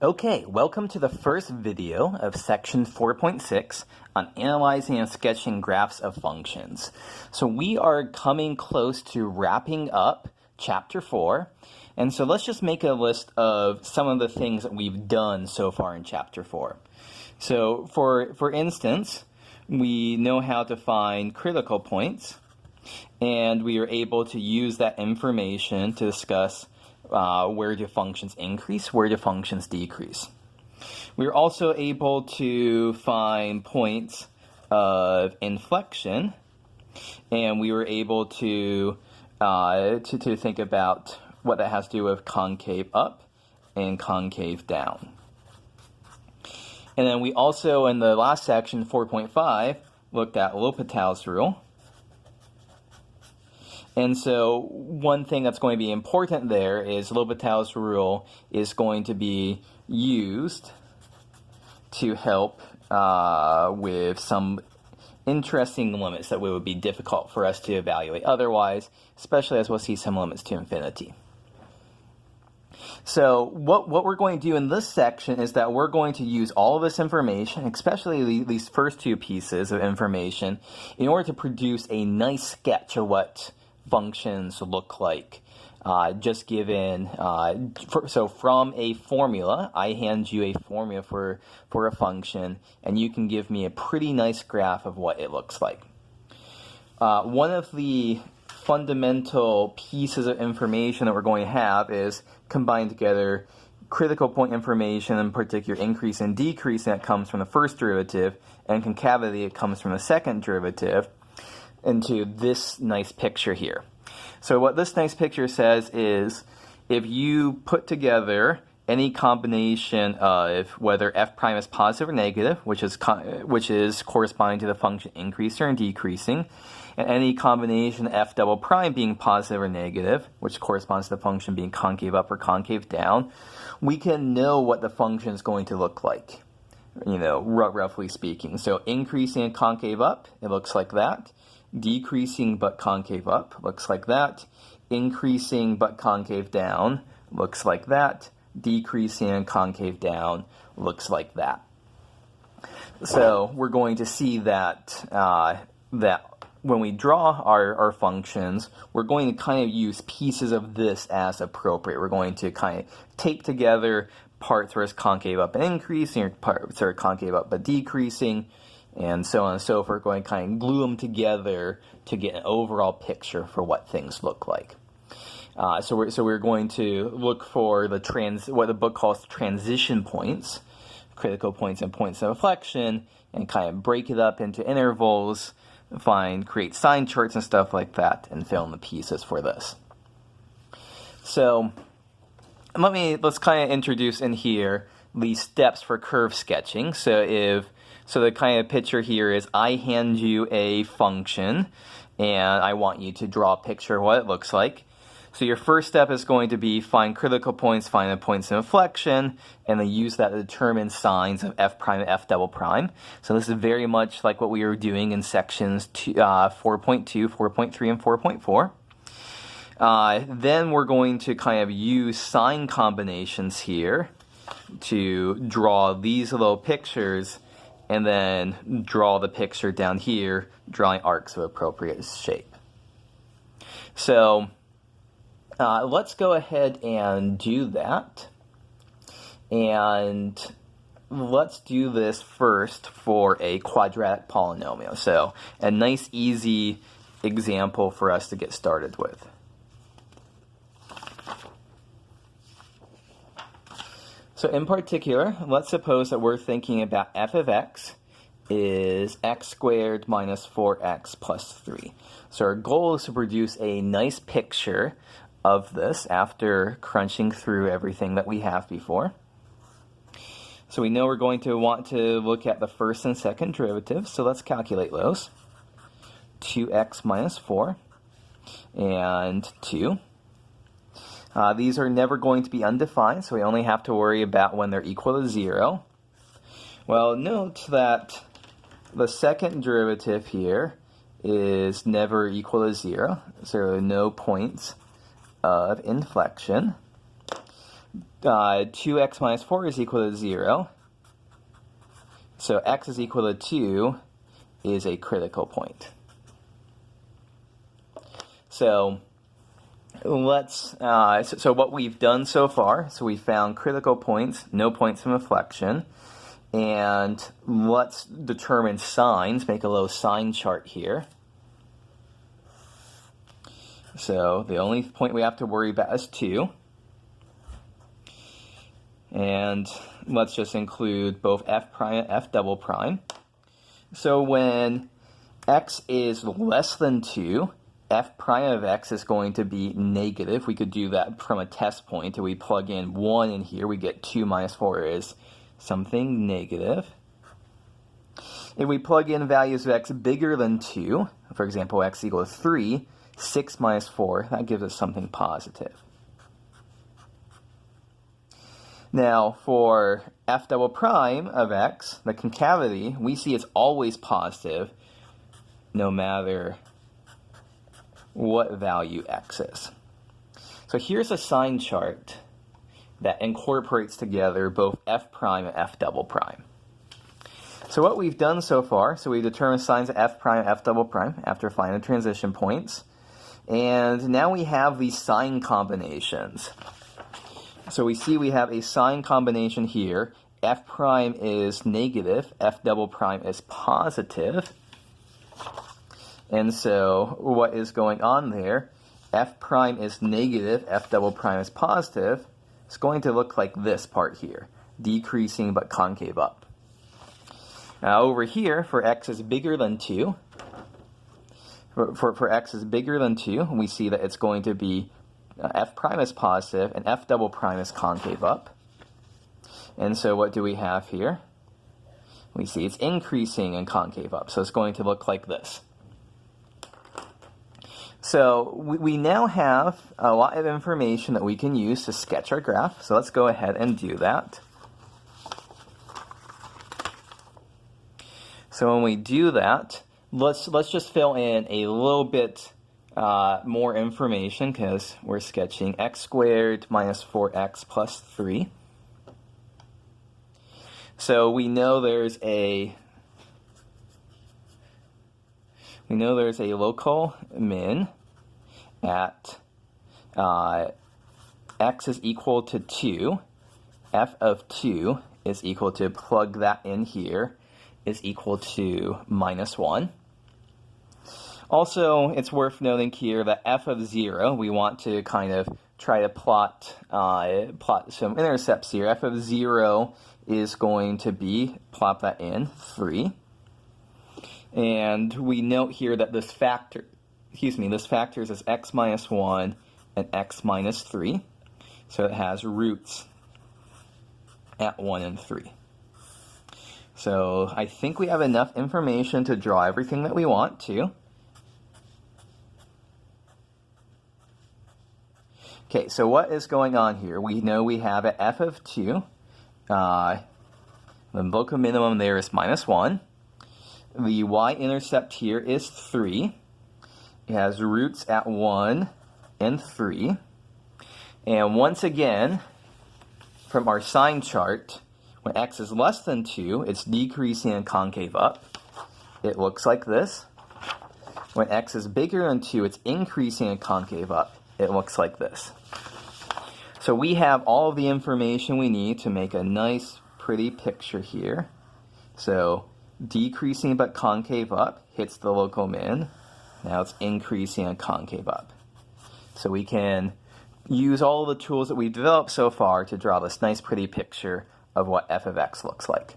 Okay, welcome to the first video of section 4.6 on analyzing and sketching graphs of functions. So we are coming close to wrapping up chapter 4, and so let's just make a list of some of the things that we've done so far in chapter 4. So for instance, we know how to find critical points, and we are able to use that information to discuss where do functions increase, where do functions decrease. We are also able to find points of inflection, and we were able to think about what that has to do with concave up and concave down. And then we also, in the last section, 4.5, looked at L'Hopital's rule. And so one thing that's going to be important there is L'Hopital's rule is going to be used to help with some interesting limits that would be difficult for us to evaluate otherwise, especially as we'll see some limits to infinity. So what we're going to do in this section is that we're going to use all of this information, especially these first two pieces of information, in order to produce a nice sketch of what functions look like. Just given, so from a formula, I hand you a formula for a function, and you can give me a pretty nice graph of what it looks like. One of the fundamental pieces of information that we're going to have is combine together critical point information, in particular increase and decrease that comes from the first derivative, and concavity that comes from the second derivative, into this nice picture here. So what this nice picture says is if you put together any combination of whether f prime is positive or negative, which is corresponding to the function increasing or decreasing, and any combination f double prime being positive or negative, which corresponds to the function being concave up or concave down, we can know what the function is going to look like, roughly speaking. So increasing and concave up, it looks like that. Decreasing but concave up looks like that. Increasing but concave down looks like that. Decreasing and concave down looks like that. So we're going to see that that when we draw our functions, we're going to kind of use pieces of this as appropriate. We're going to kind of take together parts where it's concave up and increasing, or parts where it's concave up but decreasing, and so on and so forth. We're going to kind of glue them together to get an overall picture for what things look like. So we're going to look for what the book calls transition points, critical points and points of inflection, and kind of break it up into intervals, create sign charts and stuff like that, and fill in the pieces for this. So let's kind of introduce in here these steps for curve sketching. So the kind of picture here is I hand you a function, and I want you to draw a picture of what it looks like. So your first step is going to be find critical points, find the points of inflection, and then use that to determine signs of f prime and f double prime. So this is very much like what we were doing in sections 4.2, 4.3, and 4.4. Then we're going to kind of use sign combinations here to draw these little pictures, and then draw the picture down here, drawing arcs of appropriate shape. So let's go ahead and do that. And let's do this first for a quadratic polynomial. So a nice, easy example for us to get started with. So in particular, let's suppose that we're thinking about f of x is x squared minus 4x plus 3. So our goal is to produce a nice picture of this after crunching through everything that we have before. So we know we're going to want to look at the first and second derivatives, so let's calculate those. 2x minus 4 and 2. These are never going to be undefined, so we only have to worry about when they're equal to 0. Well, note that the second derivative here is never equal to 0, so there are no points of inflection. 2x minus 4 is equal to 0. So x is equal to 2 is a critical point. So so what we've done so far, so we found critical points, no points of inflection, and let's determine signs, make a little sign chart here. So the only point we have to worry about is 2. And let's just include both f prime and f double prime. So when x is less than 2, f prime of x is going to be negative. We could do that from a test point. If we plug in 1 in here, we get 2 minus 4 is something negative. If we plug in values of x bigger than 2, for example, x equals 3, 6 minus 4, that gives us something positive. Now, for f double prime of x, the concavity, we see it's always positive no matter what value x is. So here's a sign chart that incorporates together both f prime and f double prime. So what we've done so far, so we've determined signs of f prime and f double prime after finding transition points. And now we have these sign combinations. So we see we have a sign combination here. F prime is negative, f double prime is positive. And so what is going on there? F prime is negative, f double prime is positive. It's going to look like this part here, decreasing but concave up. Now over here, for x is bigger than 2, for x is bigger than 2, we see that it's going to be f prime is positive and f double prime is concave up. And so what do we have here? We see it's increasing and concave up. So it's going to look like this. So we now have a lot of information that we can use to sketch our graph. So let's go ahead and do that. So when we do that, let's just fill in a little bit more information because we're sketching x squared minus 4x plus 3. So we know there's a local min at x is equal to 2. F of 2 is equal to, plug that in here, is equal to minus 1. Also, it's worth noting here that f of 0, we want to kind of try to plot some intercepts here. F of 0 is going to be, plop that in, 3. And we note here that this factor is x minus 1 and x minus 3. So it has roots at 1 and 3. So I think we have enough information to draw everything that we want to. Okay, so what is going on here? We know we have an f of 2. The local minimum there is minus 1. The y-intercept here is 3. It has roots at 1 and 3. And once again, from our sign chart, when x is less than 2, it's decreasing and concave up. It looks like this. When x is bigger than 2, it's increasing and concave up. It looks like this. So we have all of the information we need to make a nice, pretty picture here. So decreasing but concave up hits the local min. Now it's increasing and concave up. So we can use all of the tools that we've developed so far to draw this nice, pretty picture of what f of x looks like.